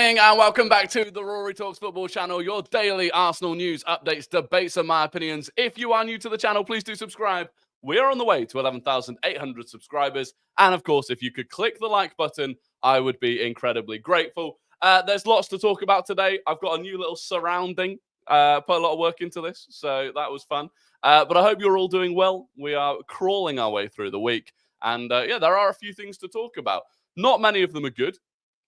evening and welcome back to the Rory Talks Football channel, your daily Arsenal news, updates, debates and my opinions. If you are new to the channel, please do subscribe. We are on the way to 11,800 subscribers. And of course, if you could click the like button, I would be incredibly grateful. There's lots to talk about today. I've got a new little surrounding, put a lot of work into this, so that was fun. But I hope you're all doing well. We are crawling our way through the week. And yeah, there are a few things to talk about. Not many of them are good.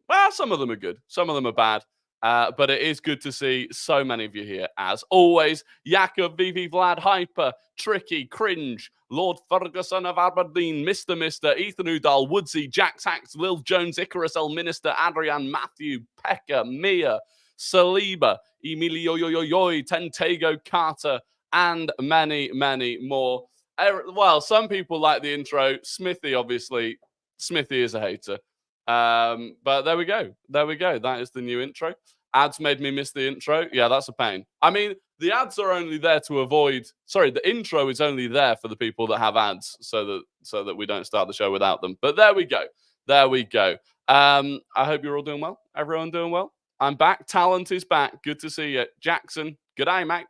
Well, some of them are good. Some of them are bad. But it is good to see so many of you here. As always, Jakob, Vivi, Vlad, Hyper, Tricky, Cringe, Lord Ferguson of Aberdeen, Mr. Ethan Udall, Woodsy, Jack Tax, Lil Jones, Icarus, El Minister, Adrian, Matthew, Pekka, Mia, Saliba, Emilio Yoyoyoy, Tentago, Carter, and many, many more. Well, some people like the intro. Smithy, obviously. Smithy is a hater. But there we go. There we go. That is the new intro. Ads made me miss the intro. Yeah, that's a pain. I mean, the ads are only there to avoid... Sorry, the intro is only there for the people that have ads so that we don't start the show without them. But there we go. There we go. I hope you're all doing well. Everyone doing well? I'm back. Talent is back. Good to see you. Jackson, good day, mate.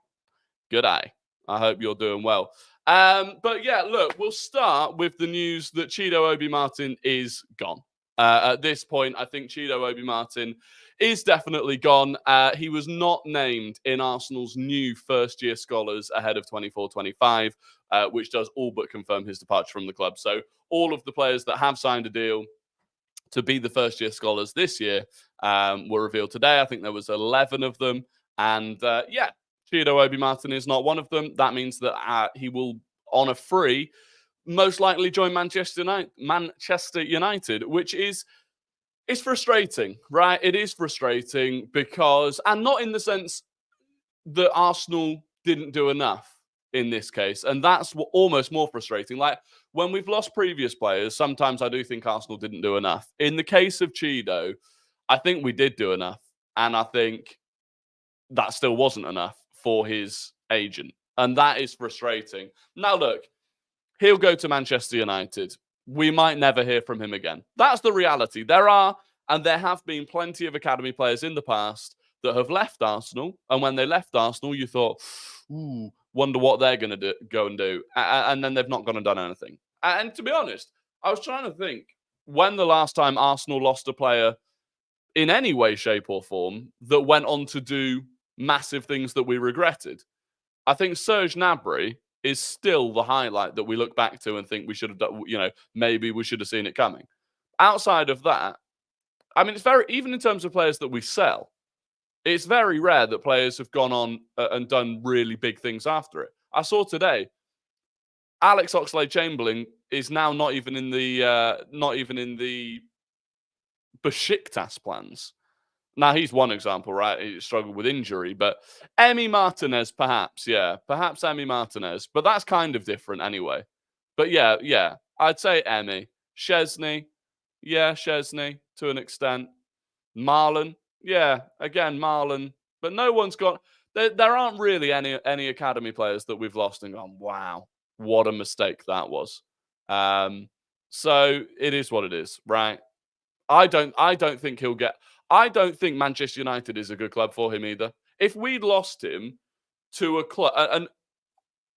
Good day. I hope you're doing well. But yeah, look, we'll start with the news that Chido Obi-Martin is gone. At this point, I think Chido Obi-Martin is definitely gone. He was not named in Arsenal's new first-year scholars ahead of 24-25, which does all but confirm his departure from the club. So all of the players that have signed a deal to be the first-year scholars this year were revealed today. I think there was 11 of them. And yeah, Chido Obi-Martin is not one of them. That means that he will, on a free, most likely join Manchester United, which is frustrating, right? It is frustrating because, and not in the sense that Arsenal didn't do enough in this case, and that's almost more frustrating. Like, when we've lost previous players, sometimes I do think Arsenal didn't do enough. In the case of Chido, I think we did do enough, and I think that still wasn't enough for his agent, and that is frustrating. Now, look, he'll go to Manchester United. We might never hear from him again. That's the reality. There are, and there have been plenty of academy players in the past that have left Arsenal. And when they left Arsenal, you thought, ooh, wonder what they're going to go and do. And then they've not gone and done anything. And to be honest, I was trying to think when the last time Arsenal lost a player in any way, shape or form that went on to do massive things that we regretted. I think Serge Gnabry is still the highlight that we look back to and think we should have done, you know, maybe we should have seen it coming. Outside of that, I mean, it's very, even in terms of players that we sell, it's very rare that players have gone on and done really big things after it. I saw today, Alex Oxlade-Chamberlain is now not even in the Besiktas plans. Now, he's one example, right? He struggled with injury, but Emi Martinez, perhaps, yeah. Perhaps Emi Martinez, but that's kind of different anyway. But yeah, I'd say Emi. Szczesny, yeah, Szczesny, to an extent. Marlon, yeah, again, Marlon. But no one's got... There aren't really any academy players that we've lost and gone, wow, what a mistake that was. So it is what it is, right? I don't think he'll get... I don't think Manchester United is a good club for him either. If we'd lost him to a club... And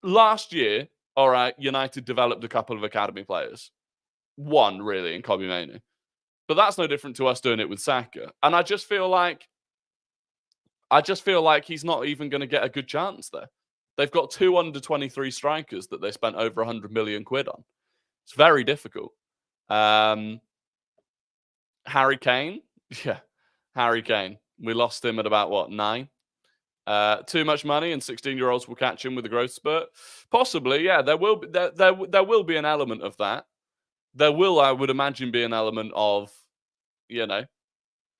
last year, all right, United developed a couple of academy players. One, really, in Kobe Mainoo. But that's no different to us doing it with Saka. And I just feel like he's not even going to get a good chance there. They've got 2 under-23 strikers that they spent over 100 million quid on. It's very difficult. Harry Kane? Yeah. Harry Kane. We lost him at about, what, 9? Too much money and 16-year-olds will catch him with a growth spurt? Possibly, yeah. There will be an element of that. There will, I would imagine, be an element of, you know,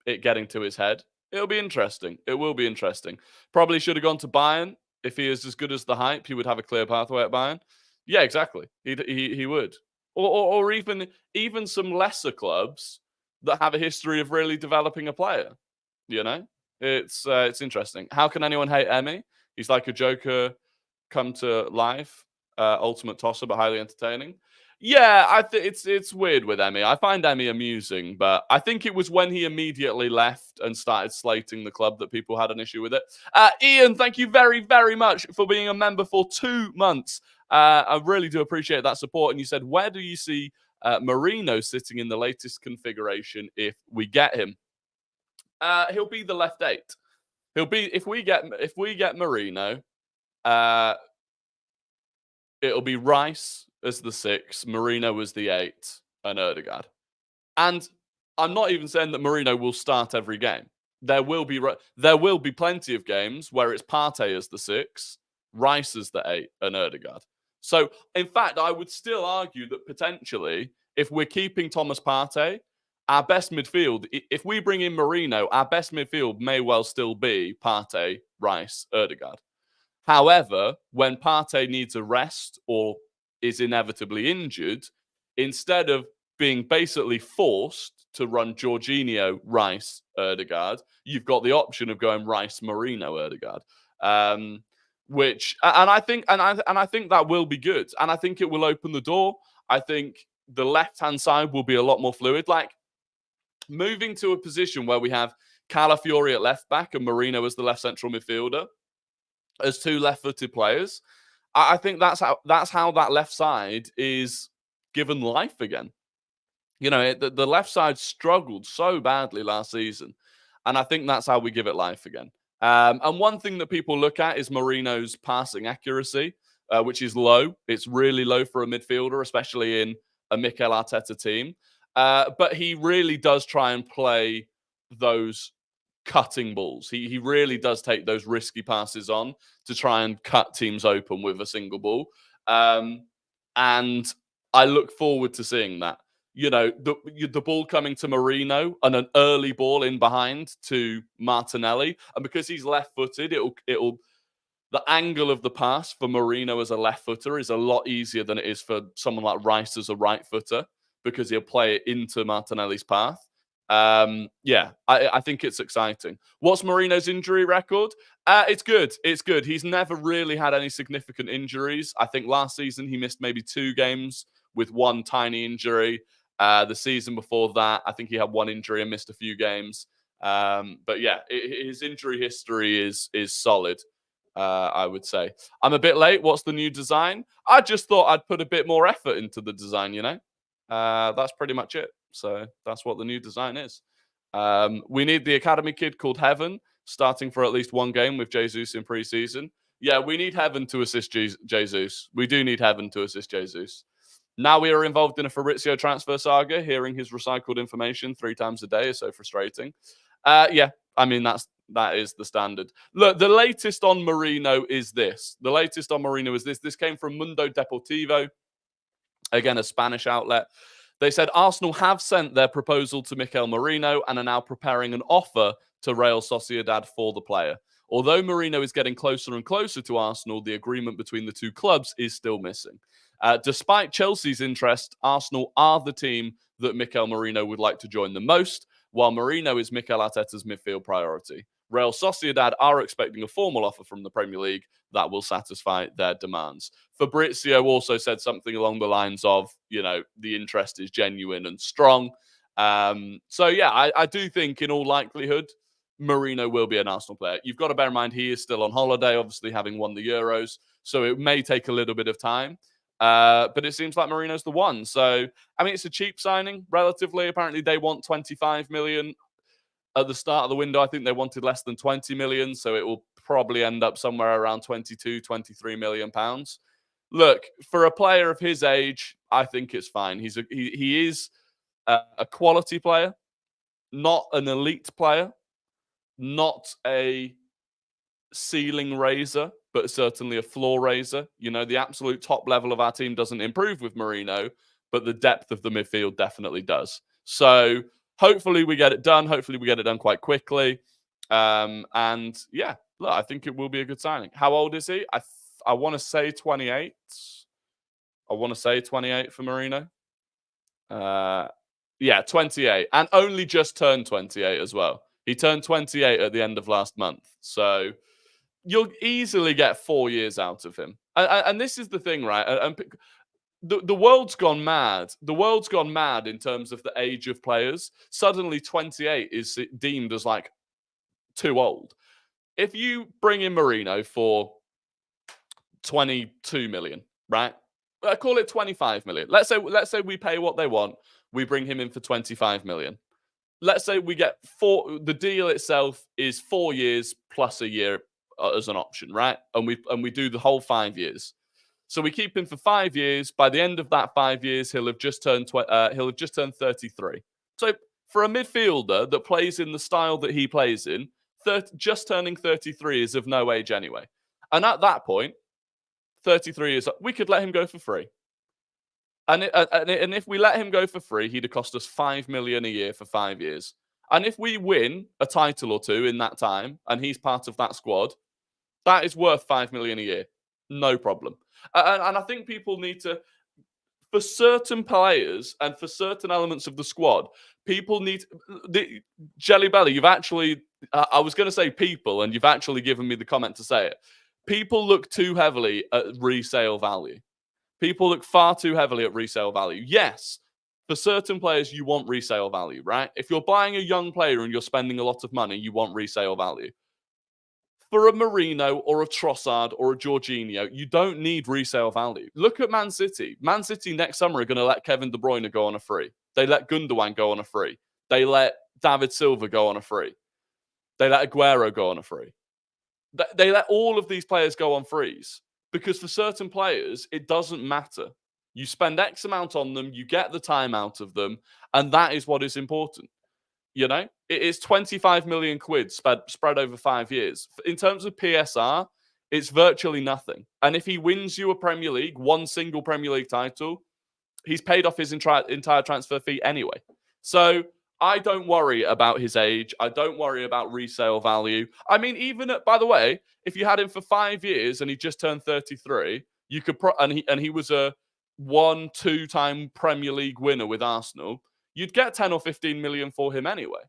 it getting to his head. It'll be interesting. It will be interesting. Probably should have gone to Bayern. If he is as good as the hype, he would have a clear pathway at Bayern. Yeah, exactly. He would. Or even some lesser clubs that have a history of really developing a player. You know? It's interesting. How can anyone hate Emi? He's like a Joker come to life. Ultimate tosser, but highly entertaining. Yeah, I think it's weird with Emmy. I find Emmy amusing, but I think it was when he immediately left and started slating the club that people had an issue with it. Ian, thank you very, very much for being a member for 2 months. I really do appreciate that support. And you said, where do you see Merino sitting in the latest configuration if we get him? He'll be the left 8. He'll be if we get Merino. It'll be Rice as the 6, Merino as the 8, and Ødegaard. And I'm not even saying that Merino will start every game. There will be plenty of games where it's Partey as the 6, Rice as the 8, and Ødegaard. So, in fact, I would still argue that potentially, if we're keeping Thomas Partey, our best midfield, if we bring in Merino, our best midfield may well still be Partey, Rice, Ødegaard. However, when Partey needs a rest or is inevitably injured, instead of being basically forced to run Jorginho, Rice, Ødegaard, you've got the option of going Rice, Merino, Ødegaard, I think that will be good, and I think it will open the door. I think the left-hand side will be a lot more fluid, like moving to a position where we have Calafiori at left back and Merino as the left central midfielder. As 2 left-footed players, I think that's how that left side is given life again. You know, the left side struggled so badly last season, and I think that's how we give it life again. And one thing that people look at is Merino's passing accuracy, which is low. It's really low for a midfielder, especially in a Mikel Arteta team. But he really does try and play those cutting balls. He really does take those risky passes on to try and cut teams open with a single ball. And I look forward to seeing that. You know, the ball coming to Merino and an early ball in behind to Martinelli. And because he's left-footed, the angle of the pass for Merino as a left footer is a lot easier than it is for someone like Rice as a right footer, because he'll play it into Martinelli's path. I think it's exciting. What's Merino's injury record? It's good. It's good. He's never really had any significant injuries. I think last season he missed maybe 2 games with 1 tiny injury. The season before that, I think he had 1 injury and missed a few games. But yeah, his injury history is solid, I would say. I'm a bit late. What's the new design? I just thought I'd put a bit more effort into the design, you know? That's pretty much it. So that's what the new design is. We need the academy kid called Heaven starting for at least 1 game with Jesus in preseason. Yeah, we need Heaven to assist Jesus. We do need Heaven to assist Jesus. Now we are involved in a Fabrizio transfer saga. Hearing his recycled information 3 times a day is so frustrating. Yeah, I mean, that is the standard. Look, the latest on Merino is this. This came from Mundo Deportivo, again, a Spanish outlet. They said Arsenal have sent their proposal to Mikel Merino and are now preparing an offer to Real Sociedad for the player. Although Merino is getting closer and closer to Arsenal, the agreement between the 2 clubs is still missing. Despite Chelsea's interest, Arsenal are the team that Mikel Merino would like to join the most, while Merino is Mikel Arteta's midfield priority. Real Sociedad are expecting a formal offer from the Premier League that will satisfy their demands. Fabrizio also said something along the lines of, you know, the interest is genuine and strong. So, yeah, I do think in all likelihood, Merino will be an Arsenal player. You've got to bear in mind he is still on holiday, obviously having won the Euros. So it may take a little bit of time. But it seems like Merino's the one. So, I mean, it's a cheap signing, relatively. Apparently, they want 25 million. At the start of the window, I think they wanted less than 20 million. So it will probably end up somewhere around 22, 23 million pounds. Look, for a player of his age, I think it's fine. He is a quality player, not an elite player, not a ceiling raiser, but certainly a floor raiser. You know, the absolute top level of our team doesn't improve with Merino, but the depth of the midfield definitely does. So hopefully we get it done. Hopefully we get it done quite quickly. And yeah, look, I think it will be a good signing. How old is he? I want to say 28. I want to say 28 for Merino. Yeah, 28. And only just turned 28 as well. He turned 28 at the end of last month. So you'll easily get 4 years out of him. And this is the thing, right? And the world's gone mad. The world's gone mad in terms of the age of players. Suddenly, 28 is deemed as like too old. If you bring in Merino for 22 million, right? Call it 25 million. Let's say we pay what they want. We bring him in for 25 million. Let's say we get the deal itself is 4 years plus a year as an option, right? And we do the whole 5 years. So we keep him for 5 years. By the end of that 5 years, he'll have just turned 33. So for a midfielder that plays in the style that he plays in, just turning 33 is of no age anyway. And at that point, 33 is we could let him go for free. And if we let him go for free, he'd have cost us 5 million a year for 5 years. And if we win a title or two in that time, and he's part of that squad, that is worth 5 million a year. No problem. And I think people need to, for certain players and for certain elements of the squad, people need Jelly Belly. You've actually, I was going to say people, and you've actually given me the comment to say it. People look too heavily at resale value. People look far too heavily at resale value. Yes, for certain players, you want resale value, right? If you're buying a young player and you're spending a lot of money, you want resale value. For a Merino or a Trossard or a Jorginho, you don't need resale value. Look at Man City. Man City next summer are going to let Kevin De Bruyne go on a free. They let Gundogan go on a free. They let David Silva go on a free. They let Aguero go on a free. They let all of these players go on frees because for certain players, it doesn't matter. You spend X amount on them, you get the time out of them, and that is what is important. You know, it is 25 million quid spread over 5 years. In terms of PSR, it's virtually nothing. And if he wins you a Premier League, one single Premier League title, he's paid off his entire transfer fee anyway. So I don't worry about his age. I don't worry about resale value. I mean, even by the way, if you had him for 5 years and he just turned 33, you could and he was a 1-2-time Premier League winner with Arsenal, you'd get 10 or 15 million for him anyway,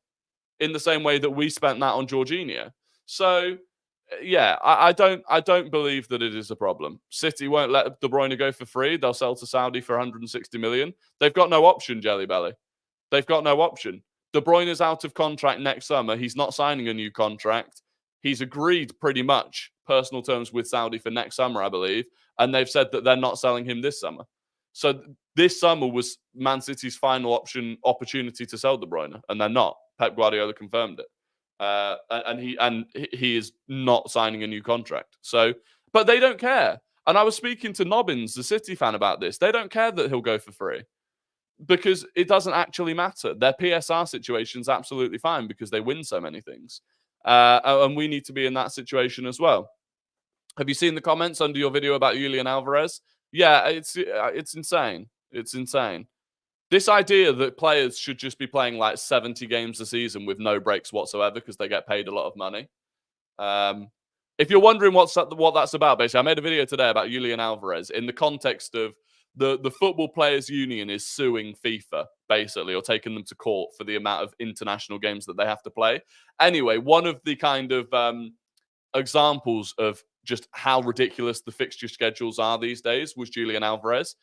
in the same way that we spent that on Jorginho. So, yeah, I don't believe that it is a problem. City won't let De Bruyne go for free. They'll sell to Saudi for 160 million. They've got no option, Jelly Belly. They've got no option. De Bruyne is out of contract next summer. He's not signing a new contract. He's agreed pretty much personal terms with Saudi for next summer, I believe. And they've said that they're not selling him this summer. So this summer was Man City's final opportunity to sell De Bruyne, and they're not. Pep Guardiola confirmed it, and he is not signing a new contract. So, but they don't care. And I was speaking to Nobbins, the City fan, about this. They don't care that he'll go for free because it doesn't actually matter. Their PSR situation's absolutely fine because they win so many things, and we need to be in that situation as well. Have you seen the comments under your video about Julian Alvarez? Yeah, it's insane. It's insane. This idea that players should just be playing like 70 games a season with no breaks whatsoever because they get paid a lot of money. If you're wondering what that's about, basically, I made a video today about Julian Alvarez in the context of the Football Players Union is suing FIFA, basically, or taking them to court for the amount of international games that they have to play. Anyway, one of the kind of examples of just how ridiculous the fixture schedules are these days was Julian Alvarez.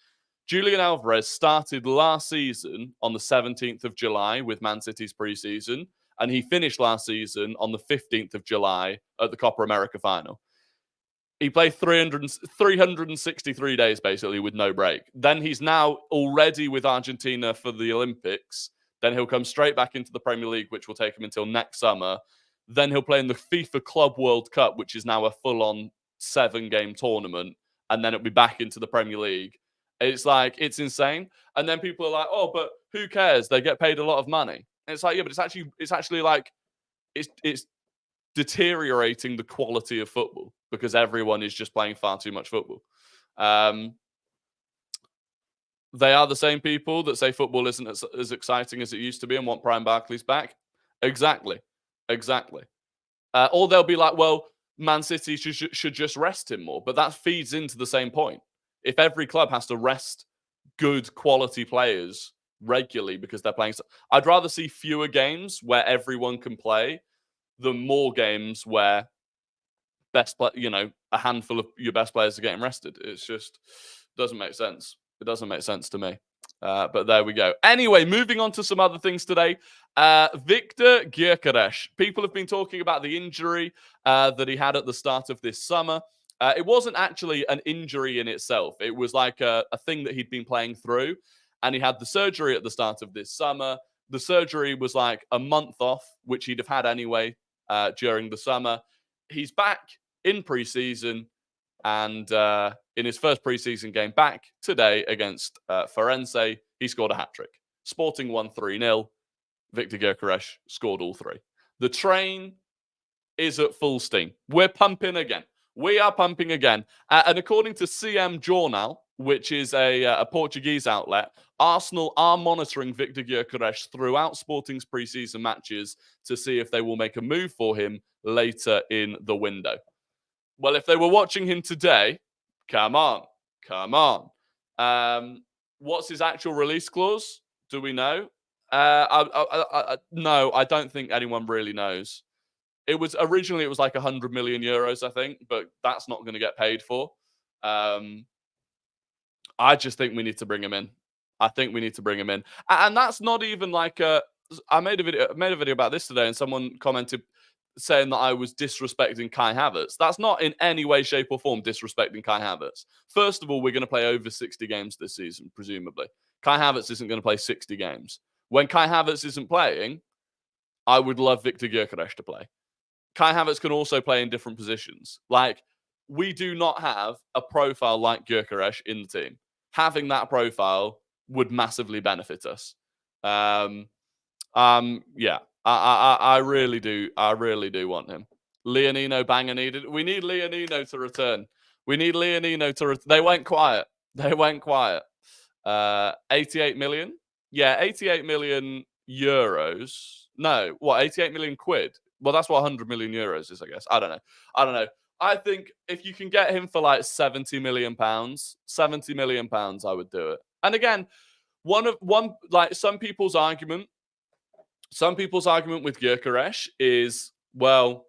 Julian Alvarez started last season on the 17th of July with Man City's preseason, and he finished last season on the 15th of July at the Copa America final. He played 363 days, basically, with no break. Then he's now already with Argentina for the Olympics. Then he'll come straight back into the Premier League, which will take him until next summer. Then he'll play in the FIFA Club World Cup, which is now a full-on 7-game tournament. And then it'll be back into the Premier League. It's like, it's insane. And then people are like, oh, but who cares? They get paid a lot of money. And it's like, yeah, but it's actually like, it's deteriorating the quality of football because everyone is just playing far too much football. They are the same people that say football isn't as exciting as it used to be and want Brian Barkley's back. Exactly. Or they'll be like, well, Man City should just rest him more. But that feeds into the same point. If every club has to rest good quality players regularly because they're playing, I'd rather see fewer games where everyone can play than more games where a handful of your best players are getting rested. It's just doesn't make sense. It doesn't make sense to me. But there we go. Anyway, moving on to some other things today. Victor Gyokeres. People have been talking about the injury that he had at the start of this summer. It wasn't actually an injury in itself. It was like a thing that he'd been playing through. And he had the surgery at the start of this summer. The surgery was like a month off, which he'd have had anyway during the summer. He's back in preseason. And in his first preseason game back today against Firenze, he scored a hat-trick. Sporting won 3-0. Victor Gyokeres scored all three. The train is at full steam. We're pumping again. We are pumping again. And according to CM Jornal, which is a Portuguese outlet, Arsenal are monitoring Victor Gyokeres throughout Sporting's preseason matches to see if they will make a move for him later in the window. Well, if they were watching him today, come on. What's his actual release clause? Do we know? No, I don't think anyone really knows. It was like 100 million euros, I think, but that's not going to get paid for. I just think we need to bring him in. And that's not even like I made a video about this today, and someone commented saying that I was disrespecting Kai Havertz. That's not in any way, shape, or form disrespecting Kai Havertz. First of all, we're going to play over 60 games this season, presumably. Kai Havertz isn't going to play 60 games. When Kai Havertz isn't playing, I would love Victor Gyokeres to play. Kai Havertz can also play in different positions. Like, we do not have a profile like Gyokeres in the team. Having that profile would massively benefit us. Yeah. I really do want him. Leonino banger needed. We need Leonino to return. They went quiet. 88 million? Yeah, 88 million euros. No, what, 88 million quid? Well, that's what 100 million euros is, I guess. I don't know. I think if you can get him for like 70 million pounds, I would do it. And again, some people's argument with Gyokeres is, well,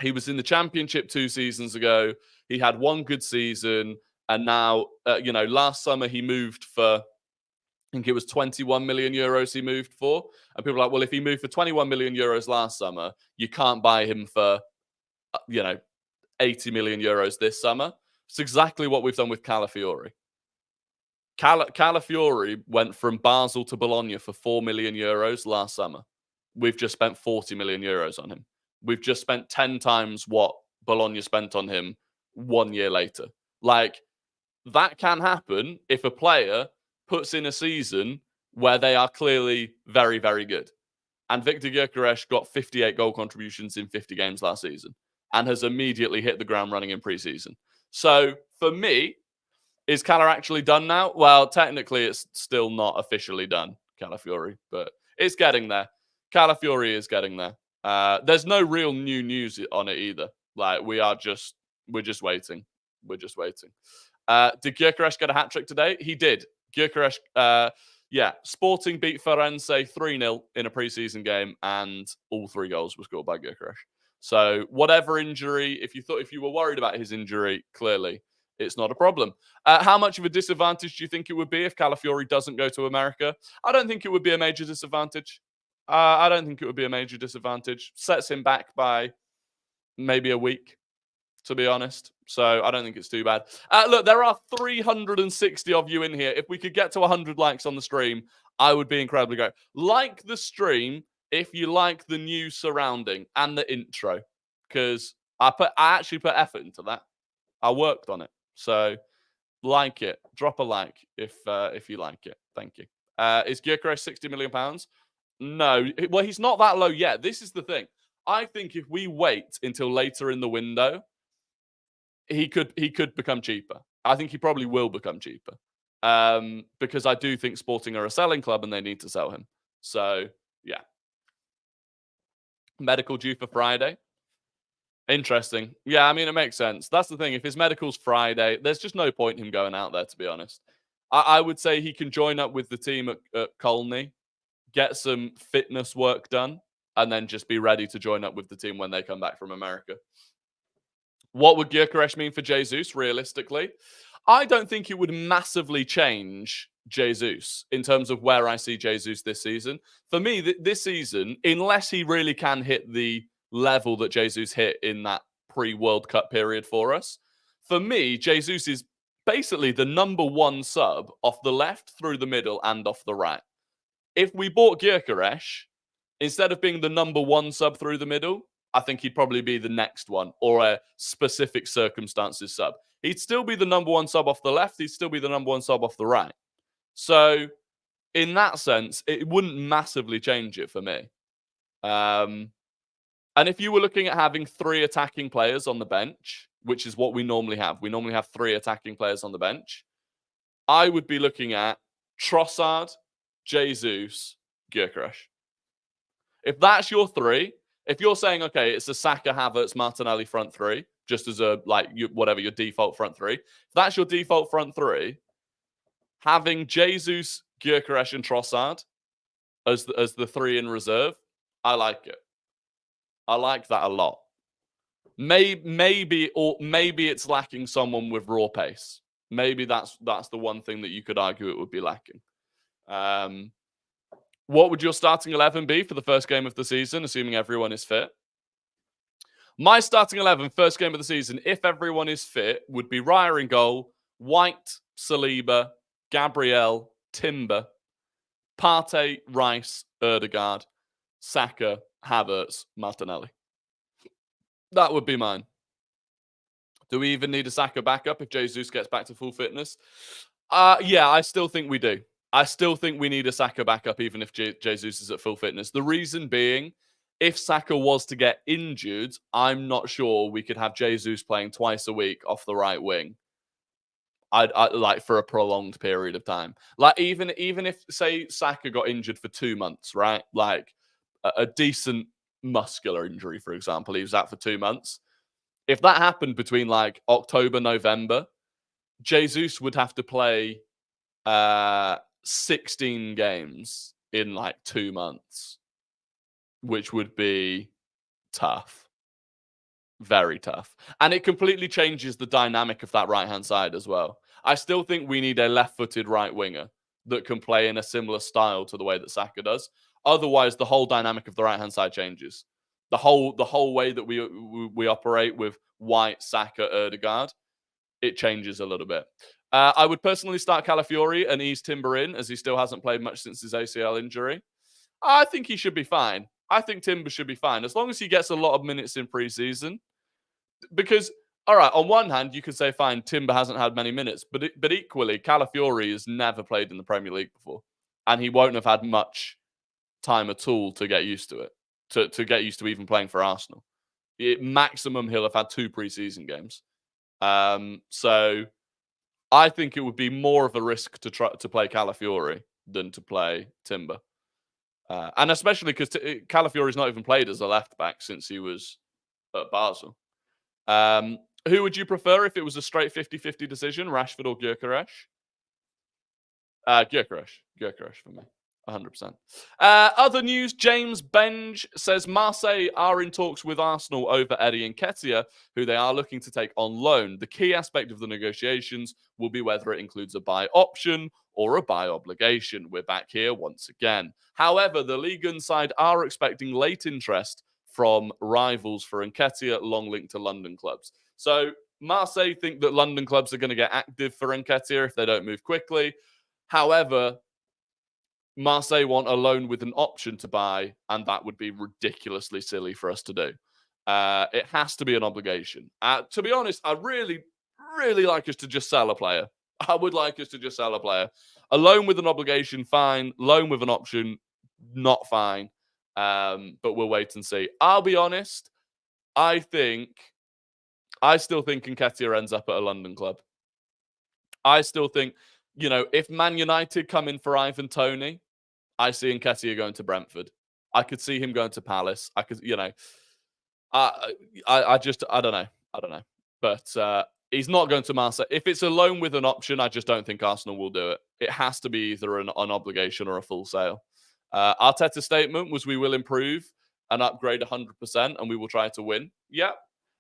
he was in the Championship 2 seasons ago. He had one good season. And now, last summer he moved for, I think it was 21 million euros he moved for. And people are like, well, if he moved for 21 million euros last summer, you can't buy him for, 80 million euros this summer. It's exactly what we've done with Calafiori. Calafiori went from Basel to Bologna for 4 million euros last summer. We've just spent 40 million euros on him. We've just spent 10 times what Bologna spent on him 1 year later. Like, that can happen if a player puts in a season where they are clearly very, very good. And Victor Gyokeres got 58 goal contributions in 50 games last season and has immediately hit the ground running in preseason. So, for me, is Cala actually done now? Well, technically, it's still not officially done, Calafiori, but it's getting there. Calafiori is getting there. There's no real new news on it either. Like, we're just waiting. Did Gyokeres get a hat-trick today? He did. Gyokeres, Sporting beat Firenze 3-0 in a preseason game, and all 3 goals were scored by Gyokeres. So, whatever injury, if you were worried about his injury, clearly, it's not a problem. How much of a disadvantage do you think it would be if Calafiori doesn't go to America? I don't think it would be a major disadvantage. Sets him back by maybe a week, to be honest. So I don't think it's too bad. Look, there are 360 of you in here. If we could get to 100 likes on the stream, I would be incredibly great. Like the stream if you like the new surrounding and the intro, because I actually put effort into that. I worked on it. So like it. Drop a like if you like it. Thank you. Is Gyokeres 60 million pounds? No. Well, he's not that low yet. This is the thing. I think if we wait until later in the window, he could become cheaper. I think he probably will become cheaper. Because I do think Sporting are a selling club and they need to sell him. So, yeah. Medical due for Friday. Interesting. Yeah, I mean, it makes sense. That's the thing. If his medical's Friday, there's just no point in him going out there, to be honest. I would say he can join up with the team at Colney, get some fitness work done, and then just be ready to join up with the team when they come back from America. What would Gyokeres mean for Jesus, realistically? I don't think it would massively change Jesus in terms of where I see Jesus this season. For me, this season, unless he really can hit the level that Jesus hit in that pre-World Cup period for us, for me, Jesus is basically the number one sub off the left, through the middle, and off the right. If we bought Gyokeres, instead of being the number one sub through the middle, I think he'd probably be the next one, or a specific circumstances sub. He'd still be the number one sub off the left. He'd still be the number one sub off the right. So in that sense, it wouldn't massively change it for me. And if you were looking at having 3 attacking players on the bench, which is what we normally have, we normally have 3 attacking players on the bench, I would be looking at Trossard, Jesus, Gyokeres. If that's your 3, if you're saying, okay, it's a Saka, Havertz, Martinelli front 3, just as a, whatever, your default front 3. If that's your default front 3, having Jesus, Gyokeres, and Trossard as the 3 in reserve, I like it. I like that a lot. Maybe it's lacking someone with raw pace. Maybe that's the one thing that you could argue it would be lacking. What would your starting 11 be for the first game of the season, assuming everyone is fit? My starting 11, first game of the season, if everyone is fit, would be Raya in goal, White, Saliba, Gabriel, Timber, Partey, Rice, Ødegaard, Saka, Havertz, Martinelli. That would be mine. Do we even need a Saka backup if Jesus gets back to full fitness? Yeah, I still think we do. I still think we need a Saka backup even if Jesus is at full fitness. The reason being, if Saka was to get injured, I'm not sure we could have Jesus playing twice a week off the right wing. I'd like for a prolonged period of time. Like even if, say, Saka got injured for 2 months, right? Like a decent muscular injury, for example, he was out for 2 months. If that happened between like October, November, Jesus would have to play 16 games in like 2 months, which would be tough. Very tough. And it completely changes the dynamic of that right-hand side as well. I still think we need a left-footed right winger that can play in a similar style to the way that Saka does. Otherwise, the whole dynamic of the right-hand side changes. The whole way that we operate with White, Saka, Ødegaard, it changes a little bit. I would personally start Calafiori and ease Timber in, as he still hasn't played much since his ACL injury. I think he should be fine. I think Timber should be fine, as long as he gets a lot of minutes in preseason. Because, all right, on one hand, you could say, fine, Timber hasn't had many minutes, but equally, Calafiori has never played in the Premier League before, and he won't have had much time at all to get used to it, to get used to even playing for Arsenal. Maximum, he'll have had 2 preseason games. So I think it would be more of a risk to try to play Calafiori than to play Timber. And especially because Calafiori's not even played as a left-back since he was at Basel. Who would you prefer if it was a straight 50-50 decision, Rashford or Gyokeres? Gyokeres for me, 100%. Other news, James Benge says Marseille are in talks with Arsenal over Eddie Nketiah, who they are looking to take on loan. The key aspect of the negotiations will be whether it includes a buy option or a buy obligation. We're back here once again. However, the Ligue 1 side are expecting late interest from rivals for Nketiah, long linked to London clubs. So Marseille think that London clubs are going to get active for Nketiah if they don't move quickly. However, Marseille want a loan with an option to buy, and that would be ridiculously silly for us to do. It has to be an obligation. To be honest, I'd really, really like us to just sell a player. I would like us to just sell a player. A loan with an obligation, fine. Loan with an option, not fine. But we'll wait and see. I'll be honest. I still think Nketiah ends up at a London club. I still think, if Man United come in for Ivan Toney, I see Nketiah going to Brentford. I could see him going to Palace. I could, I don't know. But he's not going to Marseille. If it's a loan with an option, I just don't think Arsenal will do it. It has to be either an obligation or a full sale. Arteta's statement was we will improve and upgrade 100% and we will try to win. Yeah.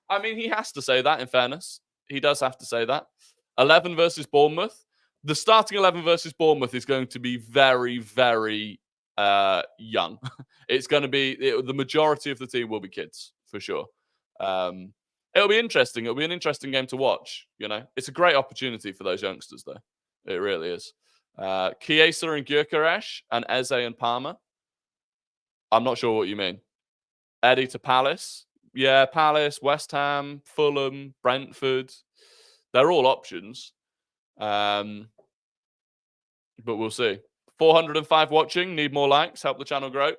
I mean, he has to say that, in fairness. He does have to say that. 11 versus Bournemouth. The starting 11 versus Bournemouth is going to be very, very young. It's going to be the majority of the team will be kids for sure. It'll be interesting. It'll be an interesting game to watch. It's a great opportunity for those youngsters, though. It really is. Chiesa and Gyokeres and Eze and Palmer. I'm not sure what you mean. Eddie to Palace. Yeah, Palace, West Ham, Fulham, Brentford. They're all options. But we'll see. 405 watching. Need more likes. Help the channel grow.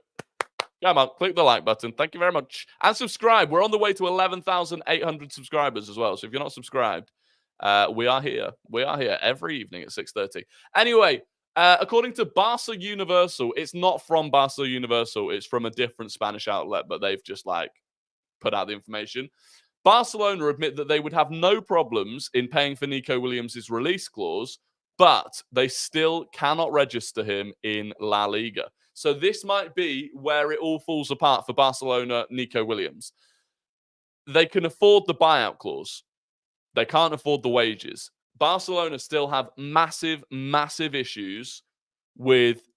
Come on, click the like button. Thank you very much. And subscribe. We're on the way to 11,800 subscribers as well. So if you're not subscribed, we are here. We are here every evening at 6:30. Anyway, according to Barca Universal, it's not from Barca Universal. It's from a different Spanish outlet, but they've just put out the information. Barcelona admit that they would have no problems in paying for Nico Williams' release clause, but they still cannot register him in La Liga. So this might be where it all falls apart for Barcelona, Nico Williams. They can afford the buyout clause. They can't afford the wages. Barcelona still have massive, massive issues with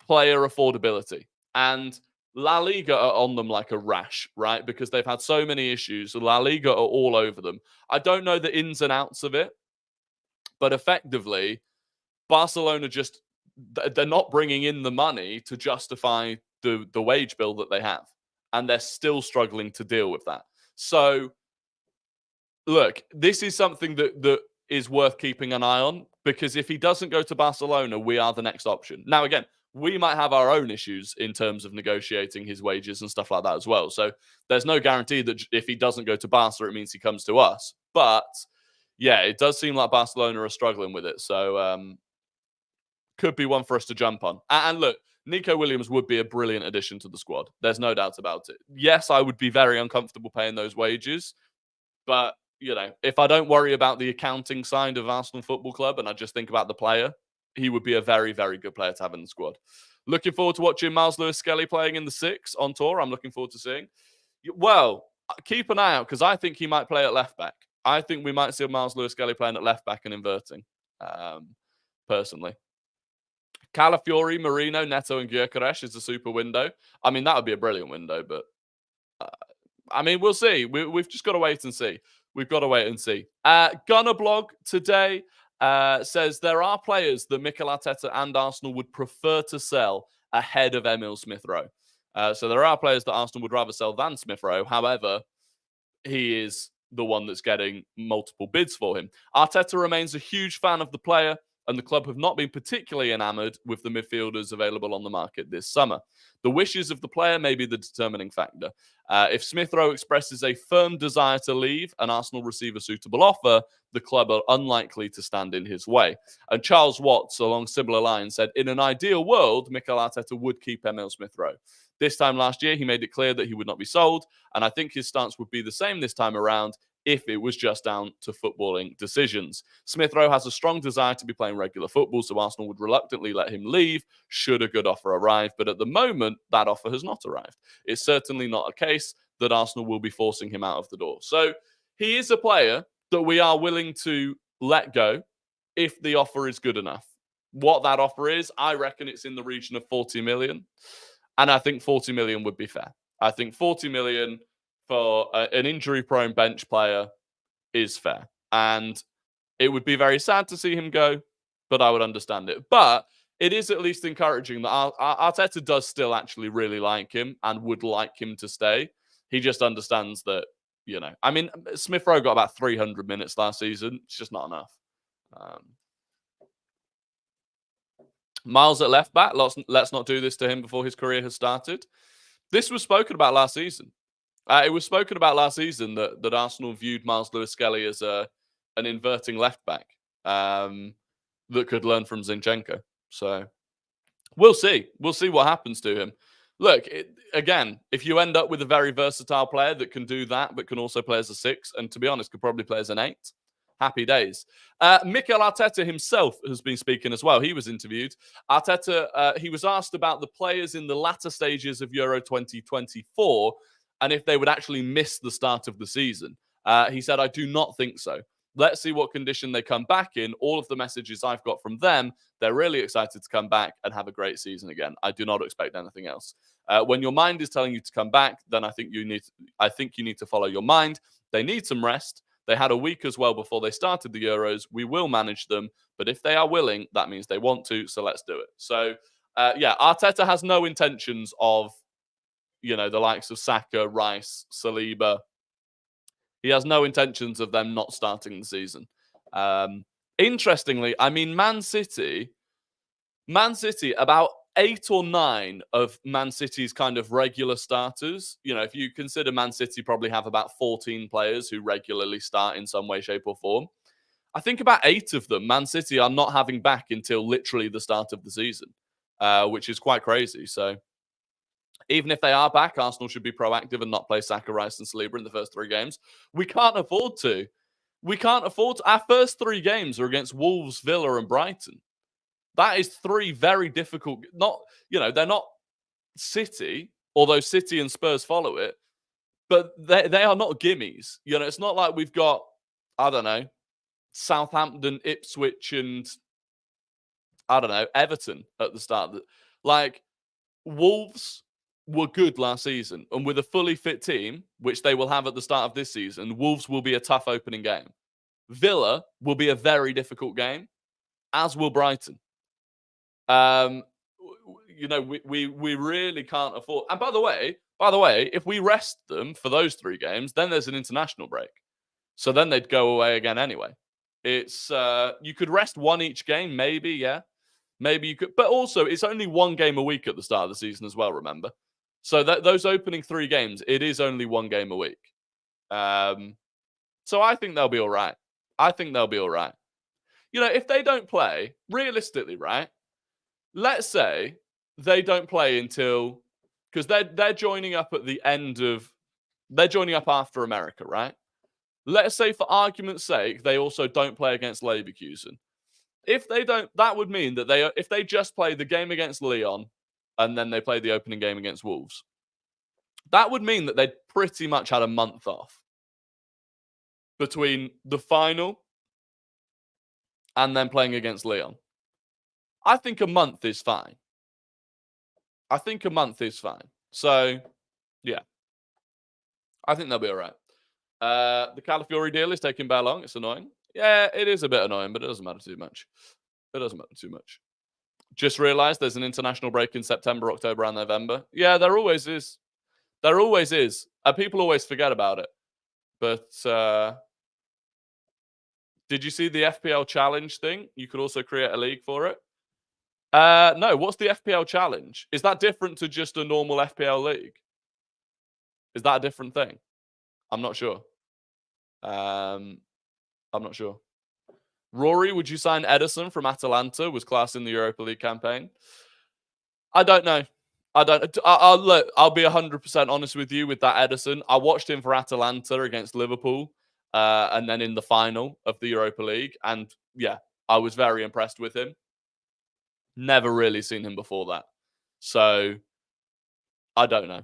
player affordability. And La Liga are on them like a rash, right? Because they've had so many issues. La Liga are all over them. I don't know the ins and outs of it, but effectively, Barcelona they're not bringing in the money to justify the wage bill that they have. And they're still struggling to deal with that. So, look, this is something that is worth keeping an eye on, because if he doesn't go to Barcelona, we are the next option. Now, again, we might have our own issues in terms of negotiating his wages and stuff like that as well. So there's no guarantee that if he doesn't go to Barca, it means he comes to us. But yeah, it does seem like Barcelona are struggling with it. So could be one for us to jump on. And look, Nico Williams would be a brilliant addition to the squad. There's no doubt about it. Yes, I would be very uncomfortable paying those wages. But, if I don't worry about the accounting side of Arsenal Football Club and I just think about the player, he would be a very, very good player to have in the squad. Looking forward to watching Miles Lewis-Skelly playing in the 6 on tour. I'm looking forward to seeing. Well, keep an eye out, because I think he might play at left back. I think we might see Miles Lewis-Skelly playing at left back and inverting, personally. Calafiori, Merino, Neto, and Gyokeres is a super window. I mean, that would be a brilliant window, but we'll see. We've just got to wait and see. We've got to wait and see. Gunner Blog today says there are players that Mikel Arteta and Arsenal would prefer to sell ahead of Emil Smith-Rowe. So there are players that Arsenal would rather sell than Smith-Rowe. However, he is the one that's getting multiple bids for him. Arteta remains a huge fan of the player, and the club have not been particularly enamoured with the midfielders available on the market this summer. The wishes of the player may be the determining factor. If Smith-Rowe expresses a firm desire to leave and Arsenal receive a suitable offer, the club are unlikely to stand in his way. And Charles Watts, along similar lines, said, in an ideal world, Mikel Arteta would keep Emil Smith-Rowe. This time last year, he made it clear that he would not be sold, and I think his stance would be the same this time around if it was just down to footballing decisions. Smith-Rowe has a strong desire to be playing regular football, so Arsenal would reluctantly let him leave should a good offer arrive. But at the moment, that offer has not arrived. It's certainly not a case that Arsenal will be forcing him out of the door. So he is a player that we are willing to let go if the offer is good enough. What that offer is, I reckon it's in the region of 40 million. And I think 40 million would be fair. I think 40 million for an injury-prone bench player is fair. And it would be very sad to see him go, but I would understand it. But it is at least encouraging that Arteta does still actually really like him and would like him to stay. He just understands that, Smith-Rowe got about 300 minutes last season. It's just not enough. Miles at left back, let's not do this to him before his career has started. This was spoken about last season. It was spoken about last season that Arsenal viewed Miles Lewis-Skelly as an inverting left back that could learn from Zinchenko. So we'll see. We'll see what happens to him. Look, again, if you end up with a very versatile player that can do that, but can also play as a 6, and to be honest, could probably play as an 8, happy days. Mikel Arteta himself has been speaking as well. He was interviewed. Arteta, he was asked about the players in the latter stages of Euro 2024 and if they would actually miss the start of the season. He said, I do not think so. Let's see what condition they come back in. All of the messages I've got from them, they're really excited to come back and have a great season again. I do not expect anything else. When your mind is telling you to come back, then I think you need to follow your mind. They need some rest. They had a week as well before they started the Euros. We will manage them, but if they are willing, that means they want to. So let's do it. So Arteta has no intentions of, the likes of Saka, Rice, Saliba. He has no intentions of them not starting the season. Interestingly, I mean, Man City, about 8 or 9 of Man City's kind of regular starters, if you consider Man City probably have about 14 players who regularly start in some way, shape or form. I think about 8 of them, Man City are not having back until literally the start of the season, which is quite crazy. So even if they are back, Arsenal should be proactive and not play Saka, Rice and Saliba in the first 3 games. We can't afford to. Our first 3 games are against Wolves, Villa and Brighton. That is 3 very difficult. They're not City, although City and Spurs follow it, but they are not gimmies. It's not like we've got, I don't know, Southampton, Ipswich and, I don't know, Everton at the start. Wolves were good last season, and with a fully fit team, which they will have at the start of this season, Wolves will be a tough opening game. Villa will be a very difficult game, as will Brighton. We really can't afford. And by the way, if we rest them for those 3 games, then there's an international break. So then they'd go away again anyway. It's you could rest 1 each game, maybe, yeah. Maybe you could, but also it's only 1 game a week at the start of the season as well, remember? So those opening 3 games, it is only 1 game a week. So I think they'll be all right. If they don't play, realistically, right? Let's say they don't play until, because they're joining up at the end of, they're joining up after America, right? Let's say for argument's sake, they also don't play against Leverkusen. If they don't, that would mean that if they just play the game against Lyon and then they play the opening game against Wolves, that would mean that they'd pretty much had a month off between the final and then playing against Lyon. I think a month is fine. So, yeah. I think they'll be all right. The Calafiori deal is taking very long. It's annoying. Yeah, it is a bit annoying, but it doesn't matter too much. Just realised there's an international break in September, October, and November. Yeah, there always is. People always forget about it. But did you see the FPL challenge thing? You could also create a league for it. No, what's the FPL challenge? Is that different to just a normal FPL league? Is that a different thing? I'm not sure. Rory, would you sign Edison from Atalanta? Was class in the Europa League campaign? I don't know. I'll be 100% honest with you with that Edison. I watched him for Atalanta against Liverpool, and then in the final of the Europa League. And yeah, I was very impressed with him. Never really seen him before that. So I don't know.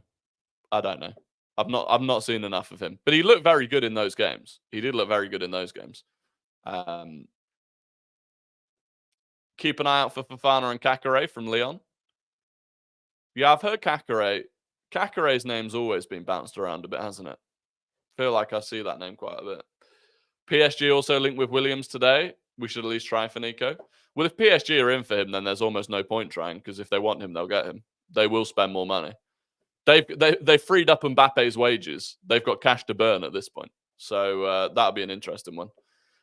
I've not seen enough of him. But he looked very good in those games. Keep an eye out for Fofana and Gyokeres from Lyon. Yeah, I've heard Gyokeres. Gyokeres' name's always been bounced around a bit, hasn't it? I feel like I see that name quite a bit. PSG also linked with Williams today. We should at least try for Nico. Well, if PSG are in for him, then there's almost no point trying, because if they want him, they'll get him. They will spend more money. They've freed up Mbappe's wages. They've got cash to burn at this point. So that'll be an interesting one.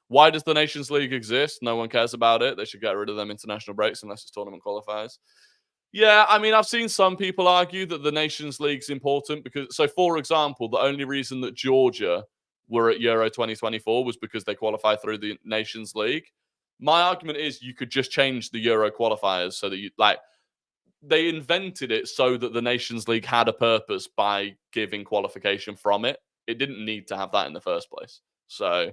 Why does the Nations League exist? No one cares about it. They should get rid of them international breaks unless it's tournament qualifiers. Yeah, I mean, I've seen some people argue that the Nations League's important because, so for example, the only reason that Georgia were at Euro 2024 was because they qualified through the Nations League. My argument is you could just change the Euro qualifiers so that they invented it so that the Nations League had a purpose by giving qualification from it. It didn't need to have that in the first place. So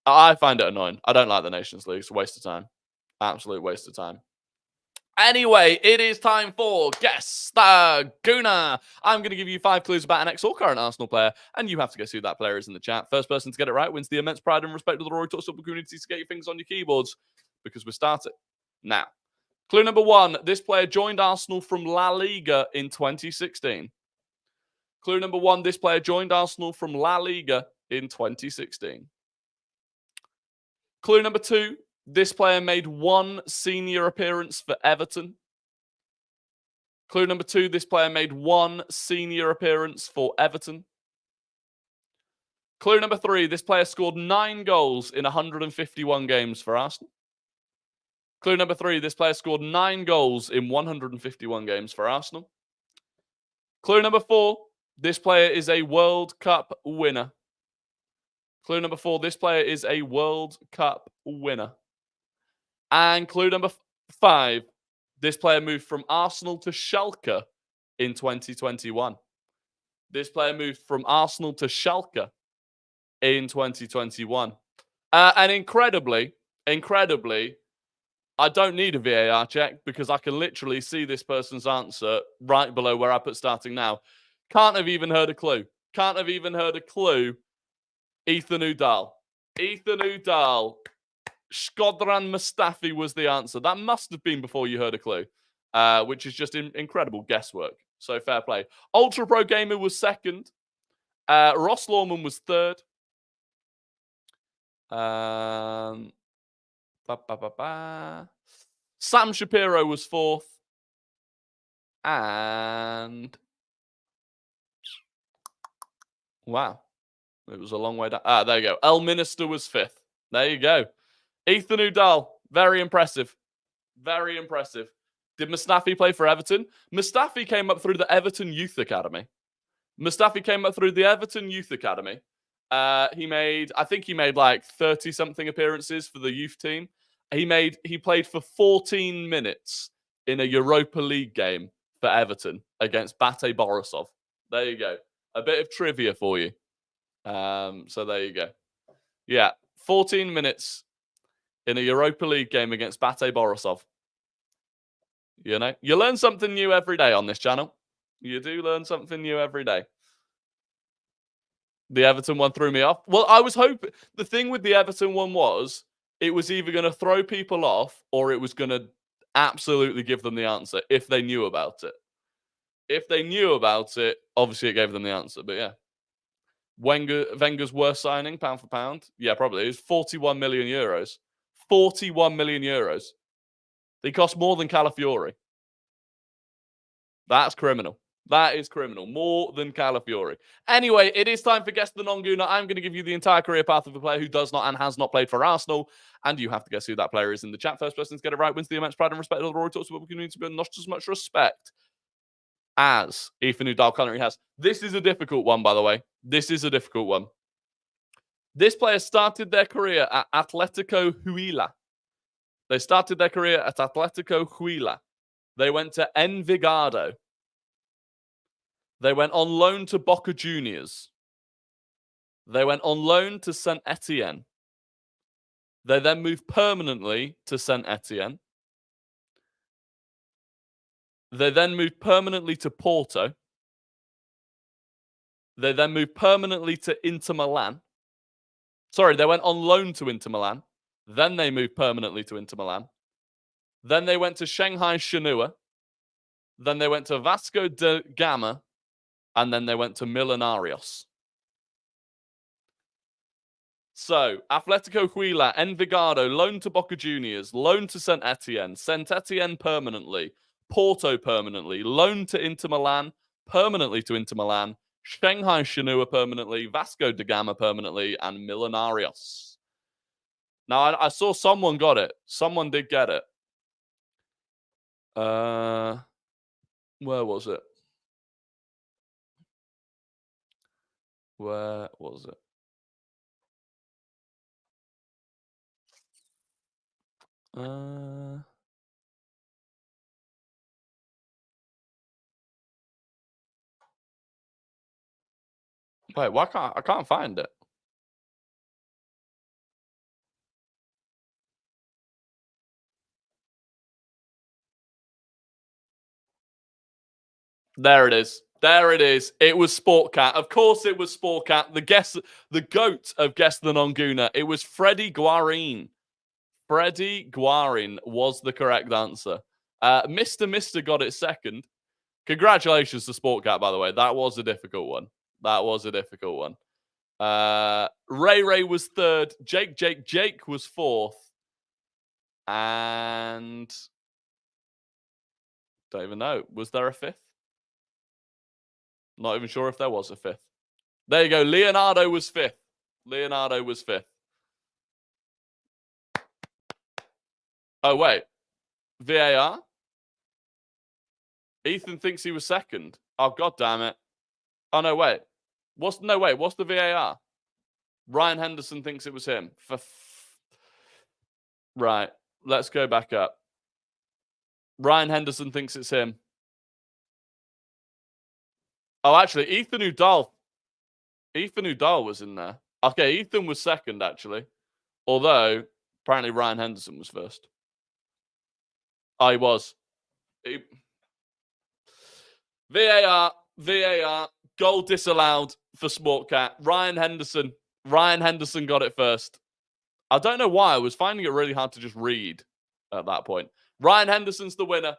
I find it annoying. I don't like the Nations League. It's a waste of time. Absolute waste of time. Anyway, it is time for Guess the Gooner. I'm going to give you 5 clues about an ex or current Arsenal player, and you have to guess who that player is in the chat. First person to get it right wins the immense pride and respect of the Rory Talks Football community to get your fingers on your keyboards, because we're starting now. Clue number 1. This player joined Arsenal from La Liga in 2016. Clue number 1. This player joined Arsenal from La Liga in 2016. Clue number 2. This player made 1 senior appearance for Everton. Clue number 2. This player made 1 senior appearance for Everton. Clue number 3. This player scored 9 goals in 151 games for Arsenal. Clue number 3. This player scored 9 goals in 151 games for Arsenal. Clue number 4. This player is a World Cup winner. Clue number 4. This player is a World Cup winner. And clue number 5. This player moved from Arsenal to Schalke in 2021. This player moved from Arsenal to Schalke in 2021. And incredibly, I don't need a VAR check because I can literally see this person's answer right below where I put starting now. Can't have even heard a clue. Ethan Udall. Shkodran Mustafi was the answer. That must have been before you heard a clue, which is just incredible guesswork. So fair play. Ultra Pro Gamer was second. Ross Lawman was third. Sam Shapiro was fourth. And wow, it was a long way down. There you go. El Minister was fifth. There you go. Ethan Udall, very impressive. Did Mustafi play for Everton? Mustafi came up through the Everton Youth Academy. He made like 30-something appearances for the youth team. He played for 14 minutes in a Europa League game for Everton against Bate Borisov. There you go. A bit of trivia for you. So there you go. Yeah, 14 minutes in a Europa League game against Bate Borisov. You know, you learn something new every day on this channel. You do learn something new every day. The Everton one threw me off. Well, I was hoping... The thing with the Everton one was it was either going to throw people off or it was going to absolutely give them the answer if they knew about it. If they knew about it, obviously it gave them the answer. But yeah. Wenger's worst signing, pound for pound? Yeah, probably. It was 41 million euros. 41 million euros. They cost more than Calafiori. That's criminal. That is criminal. More than Calafiori. Anyway, it is time for Guess the Non-Gooner. I'm going to give you the entire career path of a player who does not and has not played for Arsenal. And you have to guess who that player is in the chat. First person to get it right wins the immense pride and respect of the Rory Talks Football community, but not as much respect as Ethan Udall currently has. This is a difficult one, by the way. This is a difficult one. This player started their career at Atletico Huila. They started their career at Atletico Huila. They went to Envigado. They went on loan to Boca Juniors. They went on loan to Saint Etienne. They then moved permanently to Saint Etienne. They then moved permanently to Porto. They then moved permanently to Inter Milan. Sorry, they went on loan to Inter Milan. Then they moved permanently to Inter Milan. Then they went to Shanghai Shenhua. Then they went to Vasco da Gama. And then they went to Millonarios. So, Atletico Huila, Envigado, loan to Boca Juniors, loan to Saint Etienne permanently, Porto permanently, loan to Inter Milan, permanently to Inter Milan, Shanghai Shenhua permanently, Vasco da Gama permanently, and Millonarios. Now, I saw someone got it. Someone did get it. Where was it? Where was it? Wait, why I can't find it? There it is. There it is. It was Sport Cat. Of course it was Sport Cat. The GOAT of Guess the Non-Gooner. It was Freddie Guarin. Freddie Guarin was the correct answer. Mr. got it second. Congratulations to Sport Cat, by the way. That was a difficult one. Ray was third. Jake was fourth. And don't even know. Was there a fifth? Not even sure if there was a fifth. There you go. Leonardo was fifth. Oh, wait. VAR? Ethan thinks he was second. Oh, God damn it. Oh, no, wait. What's the VAR? Ryan Henderson thinks it was him. Right. Let's go back up. Ryan Henderson thinks it's him. Oh, actually, Ethan Udall was in there. Okay, Ethan was second, actually. Although, apparently Ryan Henderson was first. Oh, he was. VAR, goal disallowed for Sport Cat. Ryan Henderson got it first. I don't know why. I was finding it really hard to just read at that point. Ryan Henderson's the winner.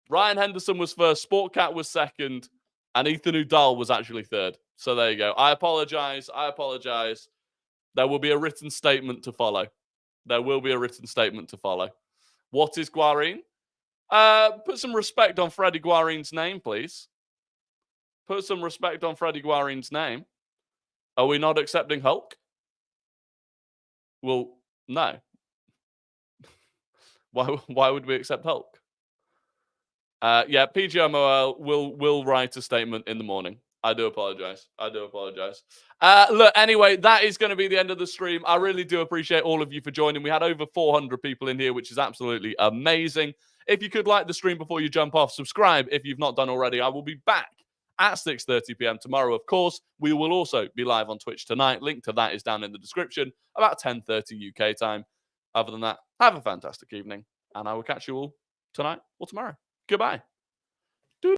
Ryan Henderson was first. Sport Cat was second. And Ethan Udall was actually third. So there you go. I apologize. There will be a written statement to follow. What is Guarin? Put some respect on Freddie Guarin's name, please. Put some respect on Freddie Guarin's name. Are we not accepting Hulk? Well, no. Why would we accept Hulk? Yeah, PGMOL will write a statement in the morning. I do apologize. Look, anyway, that is going to be the end of the stream. I really do appreciate all of you for joining. We had over 400 people in here, which is absolutely amazing. If you could like the stream before you jump off, subscribe if you've not done already. I will be back at 6:30 p.m. tomorrow, of course. We will also be live on Twitch tonight. Link to that is down in the description, about 10:30 UK time. Other than that, have a fantastic evening, and I will catch you all tonight or tomorrow. Goodbye.